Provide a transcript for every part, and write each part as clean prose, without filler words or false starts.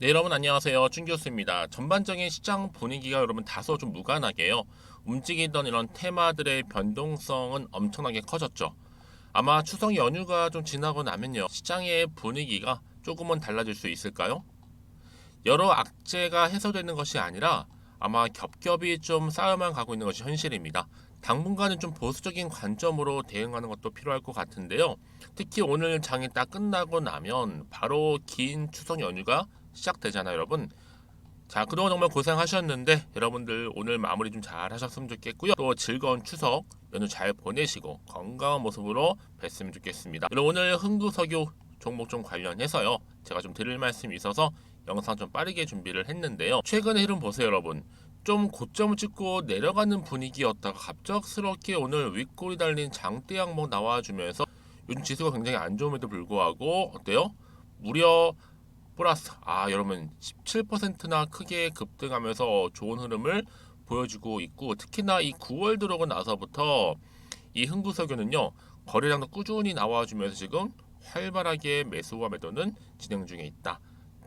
네, 여러분 안녕하세요. 준 교수입니다. 전반적인 시장 분위기가 여러분 다소 좀 무관하게요. 움직이던 이런 테마들의 변동성은 엄청나게 커졌죠. 아마 추석 연휴가 좀 지나고 나면요. 시장의 분위기가 조금은 달라질 수 있을까요? 여러 악재가 해소되는 것이 아니라 아마 겹겹이 좀 쌓여만 가고 있는 것이 현실입니다. 당분간은 좀 보수적인 관점으로 대응하는 것도 필요할 것 같은데요. 특히 오늘 장이 딱 끝나고 나면 바로 긴 추석 연휴가 시작되잖아요, 여러분. 자, 그동안 정말 고생하셨는데 여러분들 오늘 마무리 좀 잘 하셨으면 좋겠고요. 또 즐거운 추석 연휴 잘 보내시고 건강한 모습으로 뵀으면 좋겠습니다. 그리고 오늘 흥구석유 종목 좀 관련해서요. 제가 좀 드릴 말씀이 있어서 영상 좀 빠르게 준비를 했는데요. 최근의 흐름 보세요, 여러분. 좀 고점을 찍고 내려가는 분위기였다가 갑작스럽게 오늘 윗골이 달린 장대 항목 나와주면서 요즘 지수가 굉장히 안 좋음에도 불구하고 어때요? 무려 플러스 여러분 17%나 크게 급등하면서 좋은 흐름을 보여주고 있고, 특히나 이 9월 들어오고 나서부터 이 흥구석유는요 거래량도 꾸준히 나와주면서 지금 활발하게 매수와 매도는 진행 중에 있다.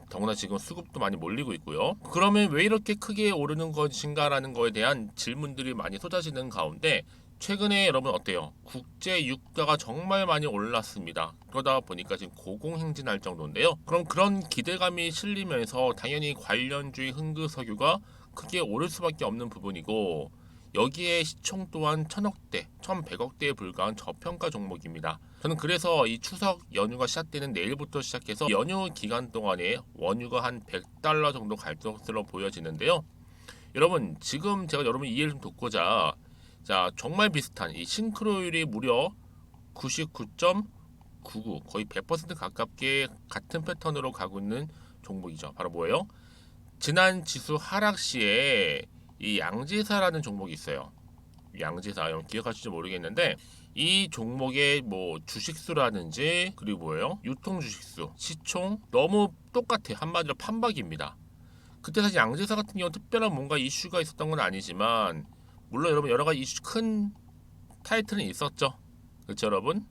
더구나 지금 수급도 많이 몰리고 있고요. 그러면 왜 이렇게 크게 오르는 것인가라는 거에 대한 질문들이 많이 쏟아지는 가운데 최근에 여러분 어때요? 국제 유가가 정말 많이 올랐습니다. 그러다 보니까 지금 고공행진할 정도인데요. 그럼 그런 기대감이 실리면서 당연히 관련주의 흥그석유가 크게 오를 수밖에 없는 부분이고, 여기에 시총 또한 천억대, 1100억대에 불과한 저평가 종목입니다. 저는 그래서 이 추석 연휴가 시작되는 내일부터 시작해서 연휴 기간 동안에 원유가 한 100달러 정도 갈 것으로 보여지는데요. 여러분 지금 제가 여러분 이해를 좀 돕고자, 자 정말 비슷한 이 싱크로율이 무려 99.99, 거의 100% 가깝게 같은 패턴으로 가고 있는 종목이죠. 바로 뭐예요? 지난 지수 하락 시에 이 양지사라는 종목이 있어요. 양지사 여러분 기억하실지 모르겠는데 이 종목의 뭐 주식수라든지 그리고 뭐예요? 유통 주식수, 시총 너무 똑같아. 한마디로 판박입니다. 그때 사실 양지사 같은 경우 특별한 뭔가 이슈가 있었던 건 아니지만, 물론 여러분 여러 가지 이슈 큰 타이틀은 있었죠. 그렇죠, 여러분?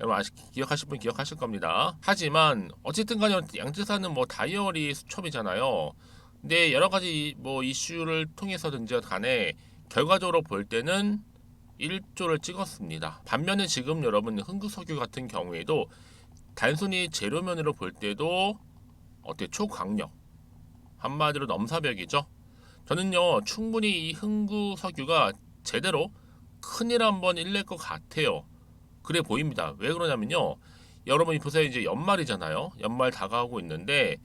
여러분 기억하실 분 기억하실 겁니다. 하지만 어쨌든 간에 양지사는 뭐 다이어리 수첩이잖아요. 근데 여러 가지 뭐 이슈를 통해서든지 간에 결과적으로 볼 때는 1조를 찍었습니다. 반면에 지금 여러분 흥구석유 같은 경우에도 단순히 재료면으로 볼 때도 초강력, 한마디로 넘사벽이죠. 저는요 충분히 이 흥구석유가 제대로 큰일 한번 일낼 것 같아요. 그래 보입니다. 왜 그러냐면요, 여러분이 보세요. 이제 연말이잖아요. 연말 다가오고 있는데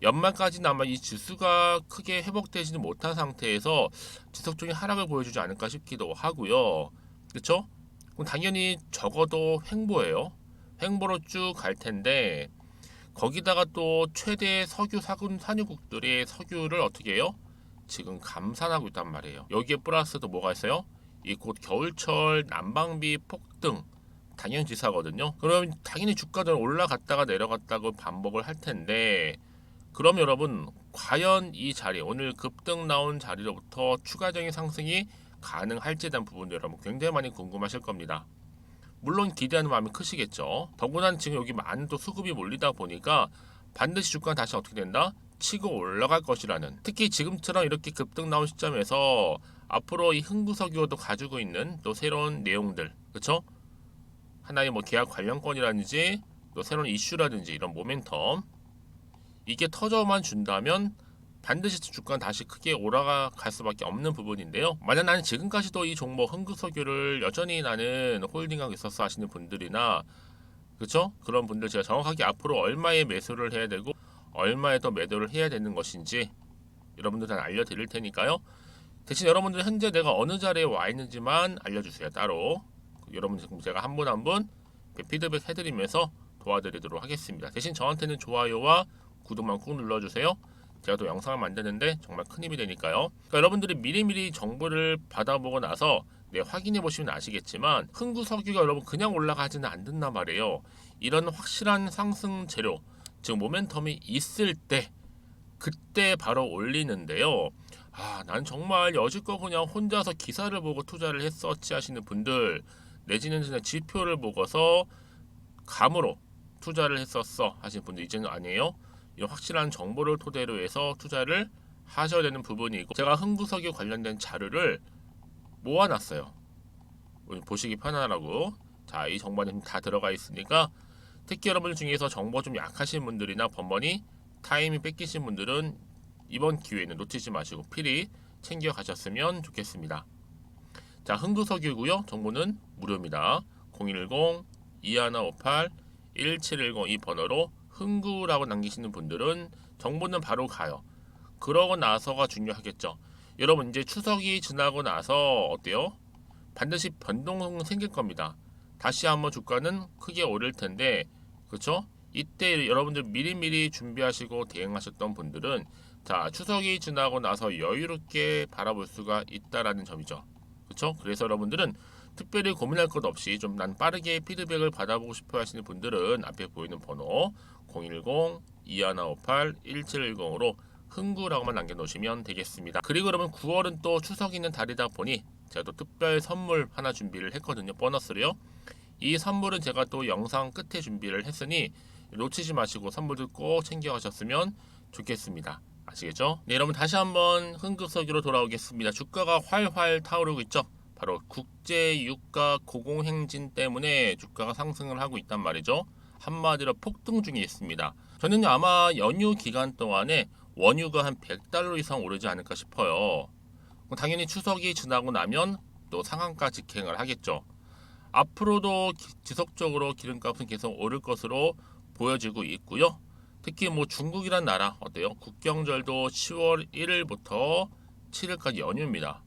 연말까지는 아마 이 지수가 크게 회복되지는 못한 상태에서 지속적인 하락을 보여주지 않을까 싶기도 하고요. 그렇죠? 그럼 당연히 적어도 횡보예요. 횡보로 쭉 갈 텐데, 거기다가 또 최대 석유 사군 산유국들의 석유를 어떻게 해요? 지금 감산하고 있단 말이에요. 여기에 플러스 또 뭐가 있어요? 이 곧 겨울철 난방비 폭등 당연지사거든요. 그럼 당연히 주가는 올라갔다가 내려갔다고 반복을 할 텐데, 그럼 여러분 과연 이 자리, 오늘 급등 나온 자리로부터 추가적인 상승이 가능할지에 대한 부분 여러분 굉장히 많이 궁금하실 겁니다. 물론 기대하는 마음이 크시겠죠. 더구나 지금 여기 많은 또 수급이 몰리다 보니까 반드시 주가는 다시 어떻게 된다? 치고 올라갈 것이라는, 특히 지금처럼 이렇게 급등 나온 시점에서 앞으로 이 흥구석유도 가지고 있는 또 새로운 내용들, 그렇죠? 하나의 뭐 계약 관련권이라든지 또 새로운 이슈라든지 이런 모멘텀, 이게 터져만 준다면 반드시 주가는 다시 크게 올라갈 수밖에 없는 부분인데요. 만약 나는 지금까지도 이 종목 흥구석유를 여전히 나는 홀딩하고 있었어 하시는 분들이나, 그렇죠? 그런 분들 제가 정확하게 앞으로 얼마에 매수를 해야 되고 얼마에 더 매도를 해야 되는 것인지 여러분들한테 알려드릴 테니까요. 대신 여러분들 현재 내가 어느 자리에 와 있는지만 알려주세요. 따로 여러분 지금 제가 한 분 한 분 피드백 해드리면서 도와드리도록 하겠습니다. 대신 저한테는 좋아요와 구독만 꾹 눌러주세요. 제가 또 영상을 만드는데 정말 큰 힘이 되니까요. 그러니까 여러분들이 미리미리 정보를 받아보고 나서 확인해 보시면 아시겠지만 흥구석유가 여러분 그냥 올라가지는 않는단 말이에요. 이런 확실한 상승 재료, 즉 모멘텀이 있을 때 그때 바로 올리는데요. 난 정말 여지껏 그냥 혼자서 기사를 보고 투자를 했었지 하시는 분들, 내지는 그냥 지표를 보고서 감으로 투자를 했었어 하시는 분들 이제는 아니에요. 이 확실한 정보를 토대로 해서 투자를 하셔야 되는 부분이고, 제가 흥구석유 관련된 자료를 모아놨어요. 보시기 편하라고. 자, 이 정보가 다 들어가 있으니까 특히 여러분들 중에서 정보 좀 약하신 분들이나 번번이 타이밍 뺏기신 분들은 이번 기회에는 놓치지 마시고 필히 챙겨 가셨으면 좋겠습니다. 자, 흥구석유고요. 정보는 무료입니다. 010-2158-1710 이 번호로 흥구라고 남기시는 분들은 정보는 바로 가요. 그러고 나서가 중요하겠죠. 여러분 이제 추석이 지나고 나서 어때요? 반드시 변동 생길 겁니다. 다시 한번 주가는 크게 오를 텐데, 그렇죠? 이때 여러분들 미리미리 준비하시고 대응하셨던 분들은 자, 추석이 지나고 나서 여유롭게 바라볼 수가 있다라는 점이죠. 그렇죠? 그래서 여러분들은 특별히 고민할 것 없이 좀 난 빠르게 피드백을 받아보고 싶어 하시는 분들은 앞에 보이는 번호 010-2158-1710으로 흥구라고만 남겨놓으시면 되겠습니다. 그리고 여러분 9월은 또 추석 있는 달이다 보니 제가 또 특별 선물 하나 준비를 했거든요. 보너스로요. 이 선물은 제가 또 영상 끝에 준비를 했으니 놓치지 마시고 선물도 꼭 챙겨가셨으면 좋겠습니다. 아시겠죠? 네, 여러분 다시 한번 흥국석유로 돌아오겠습니다. 주가가 활활 타오르고 있죠. 바로 국제 유가 고공행진 때문에 주가가 상승을 하고 있단 말이죠. 한마디로 폭등 중에 있습니다. 저는 아마 연휴 기간 동안에 원유가 한 100달러 이상 오르지 않을까 싶어요. 당연히 추석이 지나고 나면 또 상한가 직행을 하겠죠. 앞으로도 지속적으로 기름값은 계속 오를 것으로 보여지고 있고요. 특히 뭐 중국이란 나라 어때요? 국경절도 10월 1일부터 7일까지 연휴입니다.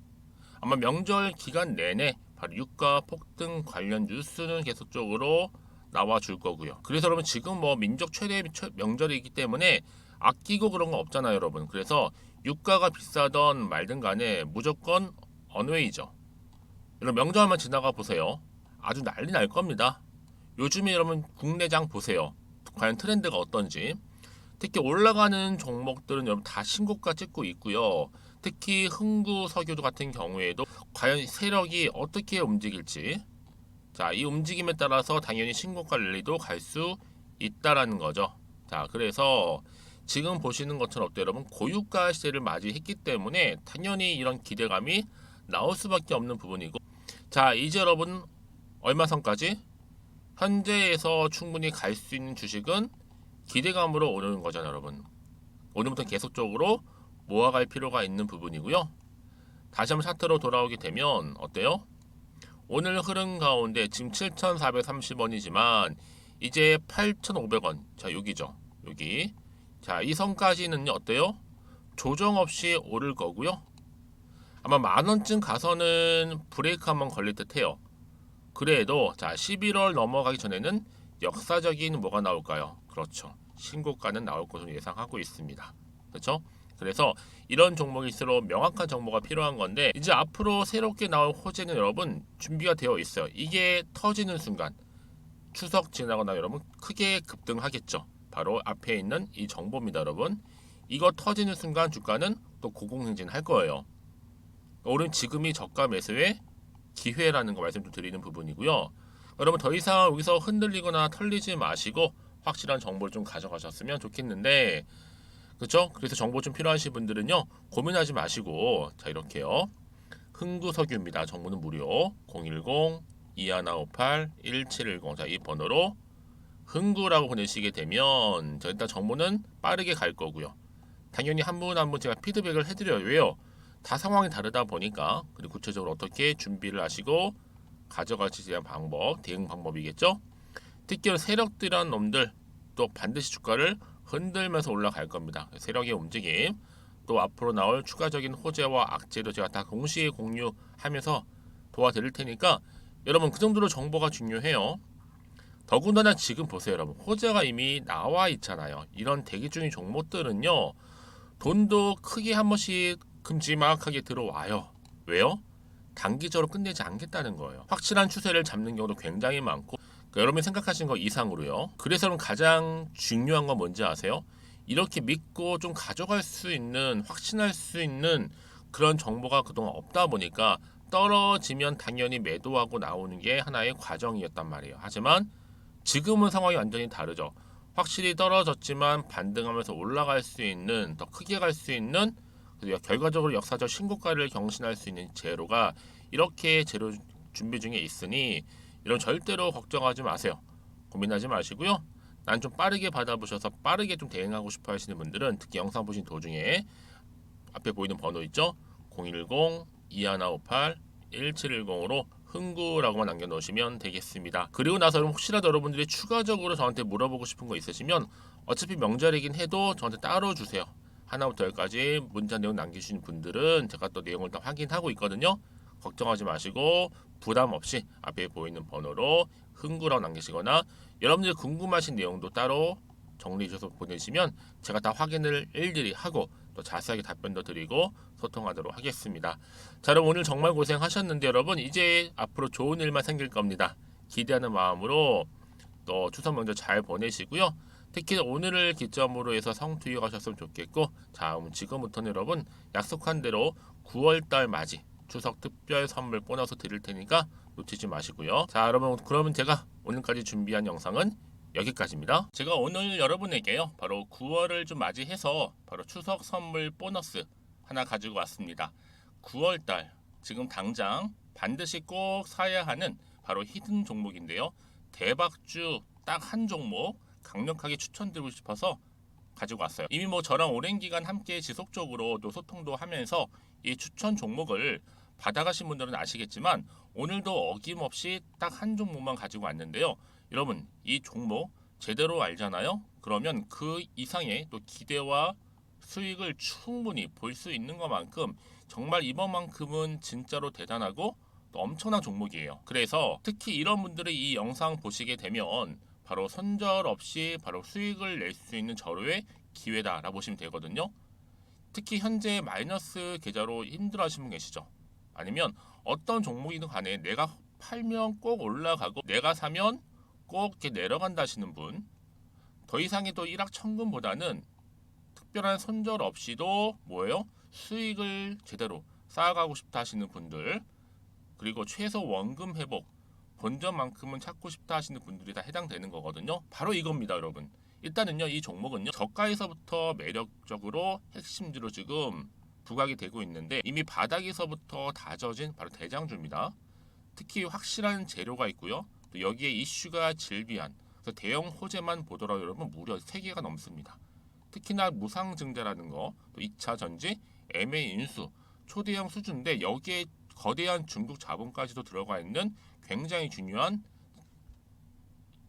아마 명절 기간 내내 바로 유가 폭등 관련 뉴스는 계속적으로 나와 줄 거고요. 그래서 여러분 지금 뭐 민족 최대 명절이기 때문에 아끼고 그런 거 없잖아요, 여러분. 그래서 유가가 비싸던 말든 간에 무조건 언웨이죠. 여러분 명절만 지나가 보세요. 아주 난리 날 겁니다. 요즘에 여러분 국내장 보세요. 과연 트렌드가 어떤지. 특히 올라가는 종목들은 여러분 다 신고가 찍고 있고요. 특히 흥구석유 같은 경우에도 과연 세력이 어떻게 움직일지. 자, 이 움직임에 따라서 당연히 신고가 랠리도 갈 수 있다라는 거죠. 자, 그래서 지금 보시는 것처럼 어때요, 여러분? 고유가 시대를 맞이했기 때문에 당연히 이런 기대감이 나올 수밖에 없는 부분이고, 자, 이제 여러분 얼마 선까지? 현재에서 충분히 갈 수 있는 주식은 기대감으로 오르는 거잖아요, 여러분. 오늘부터 계속적으로 모아갈 필요가 있는 부분이고요. 다시 한번 차트로 돌아오게 되면 어때요? 오늘 흐름 가운데 지금 7,430원이지만 이제 8,500원. 자, 여기죠. 여기. 자, 이 선까지는요, 어때요? 조정 없이 오를 거고요. 아마 만원쯤 가서는 브레이크 한번 걸릴 듯 해요. 그래도 자, 11월 넘어가기 전에는 역사적인 뭐가 나올까요? 그렇죠. 신고가는 나올 것으로 예상하고 있습니다. 그렇죠? 그래서 이런 종목일수록 명확한 정보가 필요한 건데, 이제 앞으로 새롭게 나올 호재는 여러분 준비가 되어 있어요. 이게 터지는 순간 추석 지나거나 여러분 크게 급등하겠죠. 바로 앞에 있는 이 정보입니다, 여러분. 이거 터지는 순간 주가는 또 고공행진 할 거예요. 오늘 지금이 저가 매수의 기회라는 거 말씀 좀 드리는 부분이고요. 여러분 더 이상 여기서 흔들리거나 털리지 마시고 확실한 정보를 좀 가져가셨으면 좋겠는데, 그렇죠? 그래서 정보 좀 필요하신 분들은요, 고민하지 마시고 자, 이렇게요. 흥구석유입니다. 정보는 무료. 010-2158-1710. 자, 이 번호로 흥구라고 보내시게 되면 자, 일단 정보는 빠르게 갈 거고요. 당연히 한 분 한 분 제가 피드백을 해드려요. 왜요? 다 상황이 다르다 보니까. 그리고 구체적으로 어떻게 준비를 하시고 가져갈지에 대한 방법, 대응 방법이겠죠. 특히 세력들이란 놈들 또 반드시 주가를 흔들면서 올라갈 겁니다. 세력의 움직임, 또 앞으로 나올 추가적인 호재와 악재도 제가 다 동시에 공유하면서 도와드릴 테니까 여러분 그 정도로 정보가 중요해요. 더군다나 지금 보세요, 여러분. 호재가 이미 나와 있잖아요. 이런 대기 중인 종목들은요, 돈도 크게 한 번씩 큼지막하게 들어와요. 왜요? 단기적으로 끝내지 않겠다는 거예요. 확실한 추세를 잡는 경우도 굉장히 많고, 그러니까 여러분이 생각하신 거 이상으로요. 그래서 여러분 가장 중요한 건 뭔지 아세요? 이렇게 믿고 좀 가져갈 수 있는, 확신할 수 있는 그런 정보가 그동안 없다 보니까 떨어지면 당연히 매도하고 나오는 게 하나의 과정이었단 말이에요. 하지만 지금은 상황이 완전히 다르죠. 확실히 떨어졌지만 반등하면서 올라갈 수 있는, 더 크게 갈 수 있는, 결과적으로 역사적 신고가를 경신할 수 있는 재료가 이렇게 재료 준비 중에 있으니 이런 절대로 걱정하지 마세요. 고민하지 마시고요. 난 좀 빠르게 받아보셔서 빠르게 좀 대응하고 싶어 하시는 분들은 특히 영상 보신 도중에 앞에 보이는 번호 있죠? 010-2158-1710으로 흥구라고만 남겨놓으시면 되겠습니다. 그리고 나서 혹시라도 여러분들이 추가적으로 저한테 물어보고 싶은 거 있으시면 어차피 명절이긴 해도 저한테 따로 주세요. 하나부터 열까지 문자 내용 남기시는 분들은 제가 또 내용을 다 확인하고 있거든요. 걱정하지 마시고 부담 없이 앞에 보이는 번호로 흥구라고 남기시거나 여러분들이 궁금하신 내용도 따로 정리해 주셔서 보내시면 제가 다 확인을 일일이 하고 또 자세하게 답변도 드리고 소통하도록 하겠습니다. 자, 여러분 오늘 정말 고생하셨는데 여러분 이제 앞으로 좋은 일만 생길 겁니다. 기대하는 마음으로 또 추석 명절 잘 보내시고요. 특히 오늘을 기점으로 해서 성투입하셨으면 좋겠고, 자, 지금부터는 여러분 약속한 대로 9월달 맞이 추석 특별 선물 보너스 드릴 테니까 놓치지 마시고요. 자, 여러분 그러면 제가 오늘까지 준비한 영상은 여기까지입니다. 제가 오늘 여러분에게요 바로 9월을 좀 맞이해서 바로 추석 선물 보너스 하나 가지고 왔습니다. 9월달 지금 당장 반드시 꼭 사야 하는 바로 히든 종목인데요. 대박주 딱 한 종목 강력하게 추천드리고 싶어서 가지고 왔어요. 이미 뭐 저랑 오랜 기간 함께 지속적으로 또 소통도 하면서 이 추천 종목을 받아가신 분들은 아시겠지만 오늘도 어김없이 딱 한 종목만 가지고 왔는데요. 여러분 이 종목 제대로 알잖아요. 그러면 그 이상의 또 기대와 수익을 충분히 볼 수 있는 것만큼 정말 이번만큼은 진짜로 대단하고 또 엄청난 종목이에요. 그래서 특히 이런 분들이 이 영상 보시게 되면 바로 손절 없이 바로 수익을 낼 수 있는 절호의 기회다라고 보시면 되거든요. 특히 현재 마이너스 계좌로 힘들어하시는 분 계시죠? 아니면 어떤 종목이든 간에 내가 팔면 꼭 올라가고 내가 사면 꼭 이렇게 내려간다 하시는 분, 더 이상의 또 일확천금보다는 특별한 손절 없이도 뭐예요? 수익을 제대로 쌓아가고 싶다 하시는 분들, 그리고 최소 원금 회복, 본전만큼은 찾고 싶다 하시는 분들이 다 해당되는 거거든요. 바로 이겁니다, 여러분. 일단은요, 이 종목은요, 저가에서부터 매력적으로 핵심주로 지금 부각이 되고 있는데 이미 바닥에서부터 다져진 바로 대장주입니다. 특히 확실한 재료가 있고요. 또 여기에 이슈가 질비한 그래서 대형 호재만 보더라도 여러분 무려 3개가 넘습니다. 특히나 무상증자라는 거, 또 2차 전지, M&A 인수, 초대형 수준인데 여기에 거대한 중국 자본까지도 들어가 있는 굉장히 중요한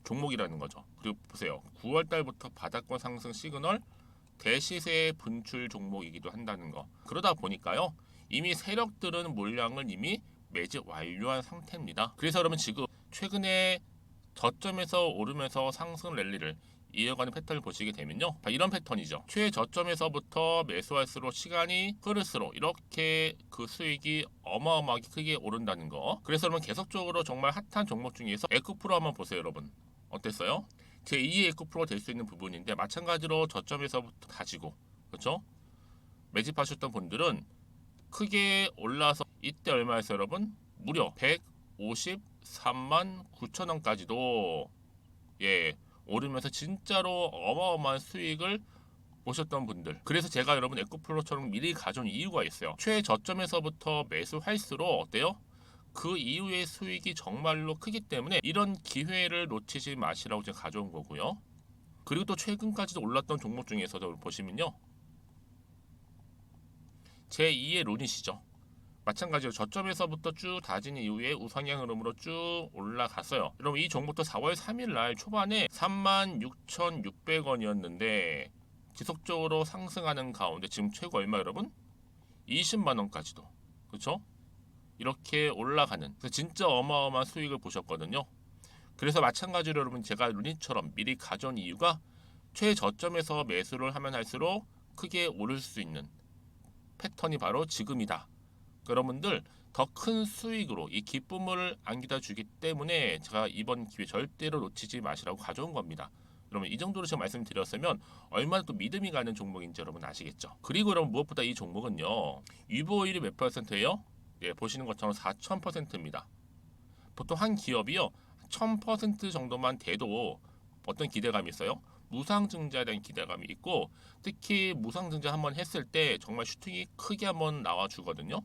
종목이라는 거죠. 그리고 보세요. 9월 달부터 바닥권 상승 시그널 대시세 분출 종목이기도 한다는 거. 그러다 보니까요. 이미 세력들은 물량을 이미 매집 완료한 상태입니다. 그래서 여러분 지금 최근에 저점에서 오르면서 상승 랠리를 이어가는 패턴을 보시게 되면요. 이런 패턴이죠. 최저점에서부터 매수할수록 시간이 흐를수록 이렇게 그 수익이 어마어마하게 크게 오른다는 거. 그래서 여러분 계속적으로 정말 핫한 종목 중에서 에코프로 한번 보세요, 여러분. 어땠어요? 제2의 에코프로가 될 수 있는 부분인데 마찬가지로 저점에서부터 다지고 그렇죠? 매집하셨던 분들은 크게 올라서 이때 얼마였어요, 여러분? 무려 153만 9천 원까지도 예 오르면서 진짜로 어마어마한 수익을 보셨던 분들. 그래서 제가 여러분 에코프로처럼 미리 가져온 이유가 있어요. 최저점에서부터 매수할수록 어때요? 그 이후의 수익이 정말로 크기 때문에 이런 기회를 놓치지 마시라고 제가 가져온 거고요. 그리고 또 최근까지도 올랐던 종목 중에서도 보시면요. 제2의 룬이시죠. 마찬가지로 저점에서부터 쭉 다진 이후에 우상향 흐름으로 쭉 올라갔어요. 여러분 이 종목도 4월 3일 날 초반에 36,600원이었는데 지속적으로 상승하는 가운데 지금 최고 얼마 여러분? 20만 원까지도. 그렇죠? 이렇게 올라가는 진짜 어마어마한 수익을 보셨거든요. 그래서 마찬가지로 여러분 제가 루닛처럼 미리 가져온 이유가 최저점에서 매수를 하면 할수록 크게 오를 수 있는 패턴이 바로 지금이다. 여러분들 더 큰 수익으로 이 기쁨을 안겨다 주기 때문에 제가 이번 기회 절대로 놓치지 마시라고 가져온 겁니다. 여러분 이 정도로 제가 말씀드렸으면 얼마나 또 믿음이 가는 종목인지 여러분 아시겠죠? 그리고 여러분 무엇보다 이 종목은요. 유보율이 몇 %예요? 예, 보시는 것처럼 4000%입니다. 보통 한 기업이요 1000% 정도만 돼도 어떤 기대감이 있어요? 무상증자에 대한 기대감이 있고 특히 무상증자 한번 했을 때 정말 슈팅이 크게 한번 나와주거든요.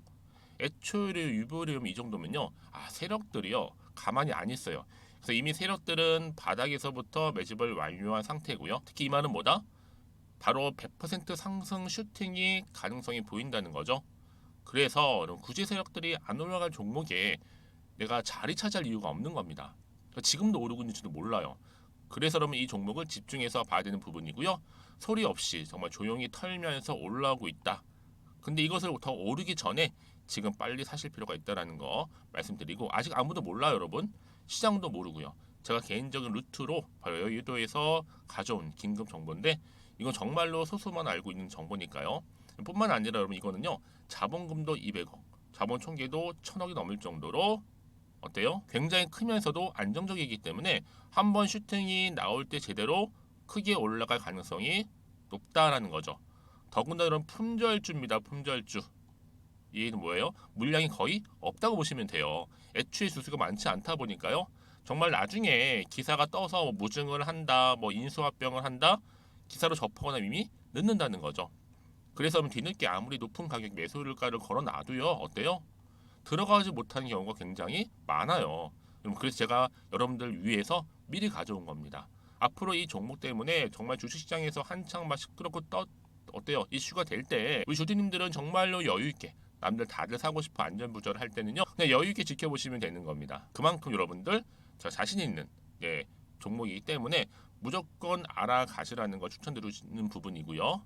애초에 유보리움 이 정도면요. 세력들이요. 가만히 안 있어요. 그래서 이미 세력들은 바닥에서부터 매집을 완료한 상태고요. 특히 이 말은 뭐다? 바로 100% 상승 슈팅이 가능성이 보인다는 거죠. 그래서 구제 세력들이 안 올라갈 종목에 내가 자리 차지할 이유가 없는 겁니다. 지금도 오르고 있는지도 몰라요. 그래서 그러면 이 종목을 집중해서 봐야 되는 부분이고요. 소리 없이 정말 조용히 털면서 올라오고 있다. 근데 이것을 더 오르기 전에 지금 빨리 사실 필요가 있다는 거 말씀드리고 아직 아무도 몰라요, 여러분. 시장도 모르고요. 제가 개인적인 루트로 바로 여의도에서 가져온 긴급 정보인데 이건 정말로 소수만 알고 있는 정보니까요. 뿐만 아니라 여러분 이거는요. 자본금도 200억, 자본 총계도 1000억이 넘을 정도로 어때요? 굉장히 크면서도 안정적이기 때문에 한번 슈팅이 나올 때 제대로 크게 올라갈 가능성이 높다라는 거죠. 더군다나 이런 품절주입니다. 품절주. 이는 뭐예요? 물량이 거의 없다고 보시면 돼요. 애초에 수수가 많지 않다 보니까요. 정말 나중에 기사가 떠서 뭐 무증을 한다, 뭐 인수합병을 한다, 기사로 접하거나 이미 늦는다는 거죠. 그래서 뒤늦게 아무리 높은 가격 매수가를 걸어놔도요, 어때요? 들어가지 못하는 경우가 굉장히 많아요. 그래서 제가 여러분들 위해서 미리 가져온 겁니다. 앞으로 이 종목 때문에 정말 주식시장에서 한창 막 시끄럽고 어때요? 이슈가 될 때 우리 주주님들은 정말로 여유 있게 남들 다들 사고 싶어 안전부절 할 때는요 그냥 여유 있게 지켜보시면 되는 겁니다. 그만큼 여러분들 저 자신 있는 종목이기 때문에 무조건 알아가시라는 걸 추천드리는 부분이고요.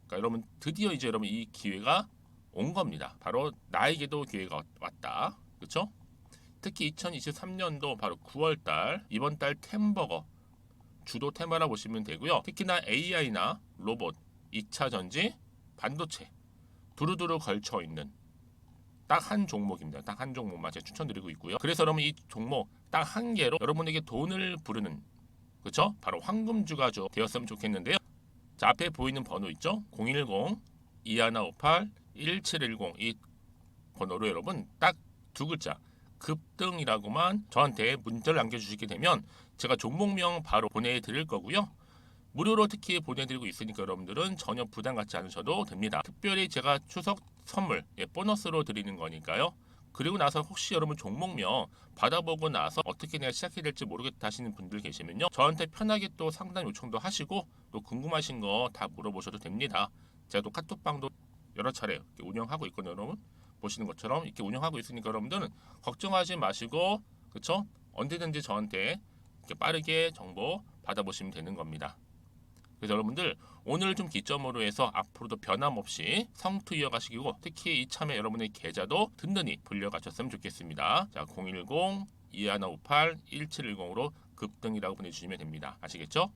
그러니까 여러분 드디어 이제 여러분 이 기회가 온 겁니다. 바로 나에게도 기회가 왔다. 그렇죠? 특히 2023년도 바로 9월달 이번 달 템버거 주도 테마라 보시면 되고요. 특히나 AI나 로봇, 2차 전지, 반도체 두루두루 걸쳐 있는 딱 한 종목입니다. 딱 한 종목만 제가 추천드리고 있고요. 그래서 여러분 이 종목 딱 한 개로 여러분에게 돈을 부르는 그렇죠? 바로 황금주가 되었으면 좋겠는데요. 자 앞에 보이는 번호 있죠? 010-2158-1710 이 번호로 여러분 딱 두 글자 급등이라고만 저한테 문자를 남겨주시게 되면 제가 종목명 바로 보내드릴 거고요. 무료로 특히 보내드리고 있으니까 여러분들은 전혀 부담 갖지 않으셔도 됩니다. 특별히 제가 추석 선물 보너스로 드리는 거니까요. 그리고 나서 혹시 여러분 종목명 받아보고 나서 어떻게 내가 시작해야 될지 모르겠다 하시는 분들 계시면요. 저한테 편하게 또 상담 요청도 하시고 또 궁금하신 거 다 물어보셔도 됩니다. 제가 또 카톡방도 여러 차례 운영하고 있거든요. 여러분 보시는 것처럼 이렇게 운영하고 있으니까 여러분들은 걱정하지 마시고 그쵸? 언제든지 저한테 이렇게 빠르게 정보 받아보시면 되는 겁니다. 그래서 여러분들 오늘 좀 기점으로 해서 앞으로도 변함없이 성투 이어가시고 특히 이참에 여러분의 계좌도 든든히 불려가셨으면 좋겠습니다. 자 010-2158-1710으로 급등이라고 보내주시면 됩니다. 아시겠죠?